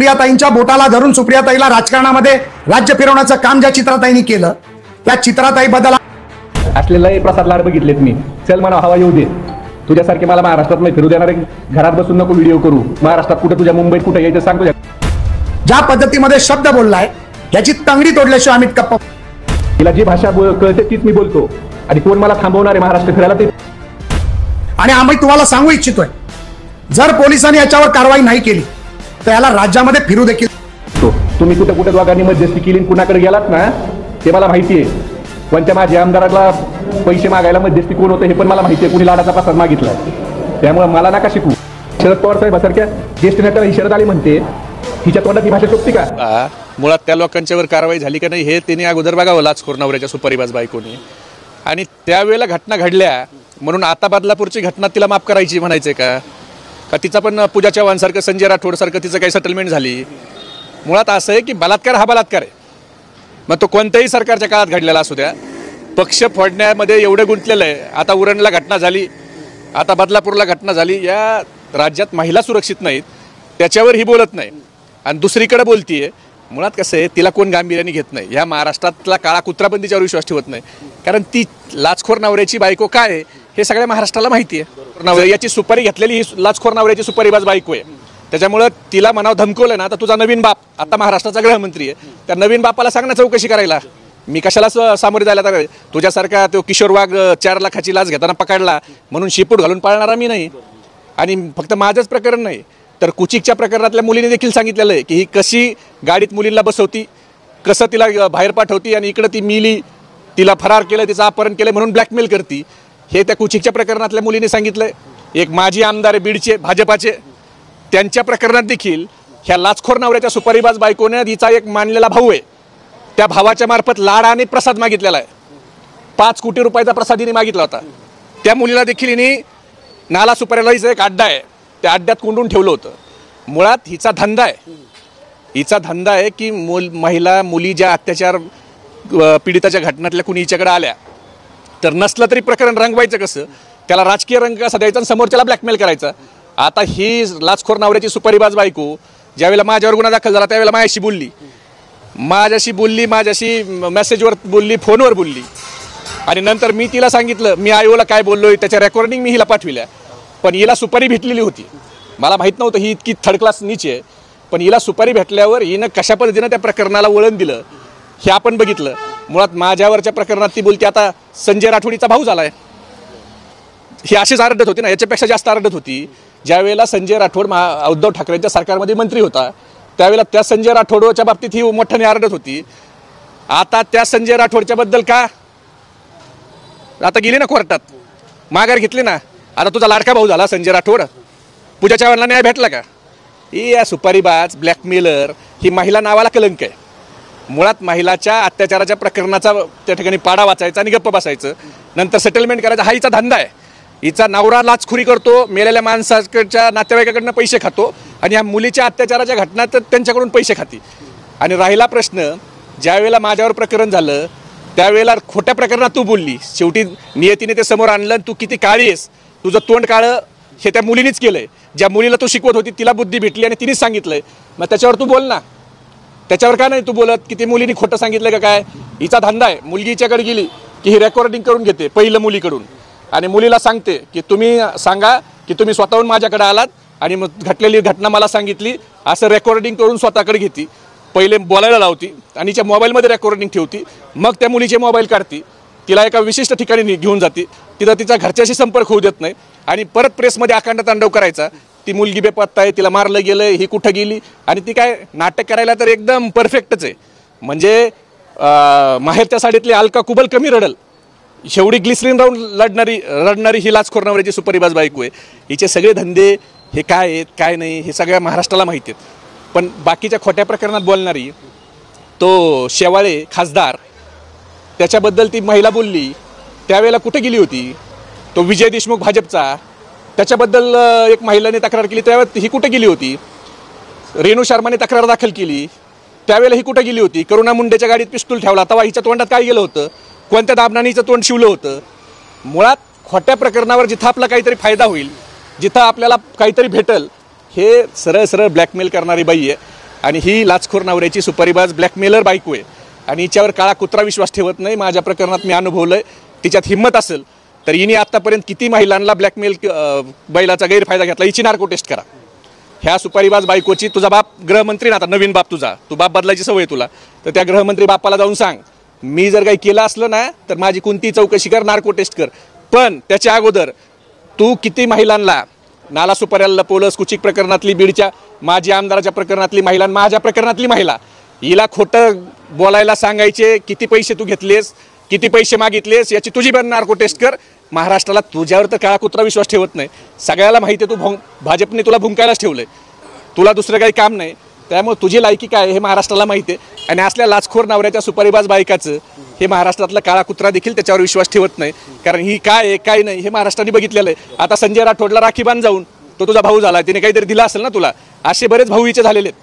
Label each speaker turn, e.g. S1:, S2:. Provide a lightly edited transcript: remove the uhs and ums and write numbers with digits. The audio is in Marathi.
S1: सुप्रियाताईंच्या बोटाला धरून सुप्रियाताईला राजकारणामध्ये राज्य फिरवण्याचं काम ज्या चित्राताईंनी केलं त्या चित्राताई बद्दल
S2: असलेला प्रसाद लाड बघितलेत मी. चल मला हवा येऊ दे. तुझ्यासारखे मला महाराष्ट्रात नाही फिरू देणार. घरात बसून नको व्हिडिओ करू. महाराष्ट्रात कुठे तुझ्या मुंबईत कुठे यायचं सांग. तुझ्या
S1: ज्या पद्धतीमध्ये शब्द बोललाय याची तंगडी तोडल्याशिवाय अमित कप्पा
S2: तिला जी भाषा कळते तीच मी बोलतो. आणि कोण मला थांबवणार आहे महाराष्ट्र फिरायला ते.
S1: आणि आम्ही तुम्हाला सांगू इच्छितोय जर पोलिसांनी याच्यावर कारवाई नाही केली तर याला राज्यामध्ये फिरू देखील.
S2: तुम्ही कुठे कुठे दोघांनी मध्यस्थी केली कुणाकडे गेलात ना ते मला माहिती आहे. कोणत्या माझ्या आमदाराला पैसे मागायला मध्यस्थी कोण होतं हे पण मला माहिती आहे. कोणी लाडाचा प्रसाद मागितला. त्यामुळे मला नका शिकू. शरद पवार साहेबांसारख्या ज्येष्ठ नेत्याला ही शरद आली म्हणते हिच्या तोंडात ही भाषा शोभते का?
S3: मुळात त्या लोकांच्यावर कारवाई झाली का नाही हे त्यांनी अगोदर बघावं. लाचखोर नवऱ्याच्या सुपारीबाज बायकोने. आणि त्यावेळेला घटना घडल्या म्हणून आता बदलापूरची घटना तिला माफ करायची म्हणायचंय का तिचा पण पूजा चव्हाणसारखं संजय राठोडसारखं तिचं काही सेटलमेंट झाली. मुळात असं आहे की बलात्कार हा बलात्कार आहे. मग तो कोणत्याही सरकारच्या काळात घडलेला असू द्या. पक्ष फोडण्यामध्ये एवढं गुंतलेलं आहे. आता उरणला घटना झाली, आता बदलापूरला घटना झाली. या राज्यात महिला सुरक्षित नाहीत त्याच्यावर ही बोलत नाही आणि दुसरीकडे बोलतीये. मुळात कसं आहे तिला कोण गांभीर्याने घेत नाही. ह्या महाराष्ट्रातला काळा कुत्रा पण तिच्यावर विश्वास ठेवत नाही. कारण ती लाचखोर नवऱ्याची बायको काय आहे हे सगळ्या महाराष्ट्राला माहिती आहे. याची सुपारी घेतलेली ही लाचखोर नवऱ्याची सुपारीबाज बायको आहे. त्याच्यामुळं तिला म्हणावं धमकवलं ना तर तुझा नवीन बाप आता महाराष्ट्राचा गृहमंत्री आहे त्या नवीन बापाला सांग ना चौकशी करायला. मी कशाला सामोरे जायला तर तुझ्यासारखा तो किशोर वाघ 4 लाखाची लाच घेताना पकडला म्हणून शिपूट घालून पाळणारा मी नाही. आणि फक्त माझंच प्रकरण नाही तर कुचिकच्या प्रकरणातल्या मुलीने देखील सांगितलेलं आहे की ही कशी गाडीत मुलींना बसवती, कसं तिला बाहेर पाठवती आणि इकडं ती मिली, तिला फरार केलं, तिचं अपहरण केलं म्हणून ब्लॅकमेल करती. हे त्या कुचिकच्या प्रकरणातल्या मुलीने सांगितलंय. एक माजी आमदार आहे बीडचे भाजपाचे त्यांच्या प्रकरणात देखील ह्या लाचखोर नवऱ्याच्या सुपारीबाज बायकोने तिचा एक मानलेला भाऊ आहे त्या भावाच्या मार्फत लाड आणि प्रसाद मागितलेला आहे. 5 कोटी रुपयाचा प्रसाद हिने मागितला होता. त्या मुलीला देखील हिने नाला सुपारीला हिचा एक अड्डा आहे त्या अड्ड्यात कोंडून ठेवलं होतं. मुळात हिचा धंदा आहे. हिचा धंदा आहे की महिला मुली ज्या अत्याचार पीडिताच्या घटनातल्या कुणी हिच्याकडे आल्या तर नसलं तरी प्रकरण रंगवायचं कसं, त्याला राजकीय रंग कसा द्यायचा आणि समोरच्याला ब्लॅकमेल करायचा. आता ही लाचखोर नवऱ्याची सुपारीबाज बायको ज्यावेळेला माझ्यावर गुन्हा दाखल झाला त्यावेळेला माझ्याशी बोलली माझ्याशी मेसेजवर बोलली, फोनवर बोलली. आणि नंतर मी तिला सांगितलं मी आयोला काय बोललोय त्याच्या रेकॉर्डिंग मी हिला पाठविल्या. पण हिला सुपारी भेटलेली होती. मला माहीत नव्हतं ही इतकी थर्ड क्लास नीच आहे. पण हिला सुपारी भेटल्यावर हिनं कशा पद्धतीनं त्या प्रकरणाला वळण दिलं हे आपण बघितलं. मुळात माझ्यावरच्या प्रकरणात ती बोलते आता संजय राठोडीचा भाऊ झालाय. ही अशीच आरडत होती ना, याच्यापेक्षा जास्त आरडत होती. ज्यावेळेला संजय राठोड उद्धव ठाकरेंच्या सरकारमध्ये मंत्री होता त्यावेळेला त्या संजय राठोडच्या बाबतीत ही मोठ्याने आरडत होती. आता त्या संजय राठोडच्या बद्दल का आता गेली ना कोर्टात, माघार घेतली ना. आता तुझा लाडका भाऊ झाला संजय राठोड. पूजा चव्हाणला न्याय भेटला का? ही या सुपारीबाज ब्लॅकमेलर ही महिला नावाला कलंक आहे. मुळात महिलाच्या अत्याचाराच्या प्रकरणाचा त्या ठिकाणी पाडा वाचायचा आणि गप्प बसायचं, नंतर सेटलमेंट करायचा हा हिचा धंदा आहे. हिचा नवरा लाचखोरी करतो, मेलेल्या माणसाकडच्या नातेवाईकाकडनं पैसे खातो आणि ह्या मुलीच्या अत्याचाराच्या घटनात त्यांच्याकडून पैसे खाती. आणि राहिला प्रश्न ज्यावेळेला माझ्यावर प्रकरण झालं त्यावेळेला खोट्या प्रकरणात तू बोलली. शेवटी नियतीने ते समोर आणलं आणि तू किती काळी आहेस, तुझं तोंड काळं हे त्या मुलीनेच केलंय. ज्या मुलीला तू शिकवत होती तिला बुद्धी भेटली आणि तिनेच सांगितलंय. मग त्याच्यावर तू बोल ना. त्याच्यावर का नाही तू बोलत की ती मुलीने खोटं सांगितलं का काय? हिचा धंदा आहे. मुलगी हिच्याकडे गेली की ही रेकॉर्डिंग करून घेते पहिलं मुलीकडून आणि मुलीला सांगते की तुम्ही सांगा की तुम्ही स्वतःहून माझ्याकडे आलात आणि मग घडलेली घटना मला सांगितली असं रेकॉर्डिंग करून स्वतःकडे घेते. पहिले बोलायला लावती आणि तिच्या मोबाईलमध्ये रेकॉर्डिंग ठेवती. मग त्या मुलीचे मोबाईल काढती, तिला एका विशिष्ट ठिकाणी घेऊन जाते. तिथं तिचा घरच्याशी संपर्क होऊ देत नाही आणि परत प्रेसमध्ये अखंड तांडव करायचा. ती मुलगी बेपत्ता आहे, तिला मारलं गेलं, ही कुठं गेली. आणि ती काय नाटक करायला तर एकदम परफेक्टच आहे. म्हणजे माहेरच्या साडीतली अलका कुबल कमी रडल शेवटी ग्लिसरीन राहून रडणारी ही लाचखोर नवऱ्याची सुपारीबाज बायको आहे. हिचे सगळे धंदे हे काय आहेत काय नाही हे सगळ्या महाराष्ट्राला माहिती आहेत. पण बाकीच्या खोट्या प्रकरणात बोलणारी तो शेवाळे खासदार त्याच्याबद्दल ती महिला बोलली त्यावेळेला कुठे गेली होती? तो विजय देशमुख भाजपचा त्याच्याबद्दल एक महिलाने तक्रार केली त्यावेळेला ही कुठे गेली होती? रेणू शर्माने तक्रार दाखल केली त्यावेळेला ही कुठे गेली होती? करुणा मुंडेच्या गाडीत पिस्तूल ठेवला तेव्हा हिच्या तोंडात काय गेलं होतं? कोणत्या दाबनाने हिचं तोंड शिवलं होतं? मुळात खोट्या प्रकरणावर जिथं आपला काहीतरी फायदा होईल, जिथं आपल्याला काहीतरी भेटल, हे सरळ सरळ ब्लॅकमेल करणारी बाई आहे. आणि ही लाचखोर नवऱ्याची सुपारीबाज ब्लॅकमेलर बायको आहे आणि हिच्यावर काळा कुत्रा विश्वास ठेवत नाही. माझ्या प्रकरणात मी अनुभवलंय. तिच्यात हिंमत असेल तर हिने आतापर्यंत किती महिलांना ब्लॅकमेल बैलाचा गैरफायदा घेतला. हिची नार्को टेस्ट करा. ह्या सुपारीबाज बायकोची, तुझा बाप गृहमंत्री ना, आता नवीन बाप तू बाप बदलायची सवय तुला, तर त्या गृहमंत्री बापाला जाऊन सांग, मी जर काही केलं असलं ना तर माझी कोणती चौकशी कर, नार्को टेस्ट कर. पण त्याच्या अगोदर तू किती महिलांना नाला सुपाऱ्याला लपवलंस. कुचिक प्रकरणातली, बीडच्या माजी आमदाराच्या प्रकरणातली महिला, माझ्या प्रकरणातली महिला, हिला खोटं बोलायला सांगायचे. किती पैसे तू घेतलेस, किती पैसे मागितलेस, याची तुझी पण नार्को टेस्ट कर. महाराष्ट्राला तुझ्यावर तर काळा कुत्रा विश्वास ठेवत नाही. सगळ्याला माहिती आहे तू भाजपने तुला भुंकायलाच ठेवलंय. तुला दुसरं काही काम नाही. त्यामुळे तुझी लायकी काय हे महाराष्ट्राला माहिती आहे. आणि असल्या लाचखोर नवऱ्याच्या सुपारीबाज बायकाचं हे महाराष्ट्रातला काळा कुत्रा देखील त्याच्यावर विश्वास ठेवत नाही. कारण ही काय आहे काय नाही हे महाराष्ट्राने बघितलेलं आहे. आता संजय राठोडला राखी बांध जाऊन, तो तुझा भाऊ झाला, तिने काहीतरी दिला असेल ना तुला. असे बरेच भाऊ हिचे झालेले आहेत.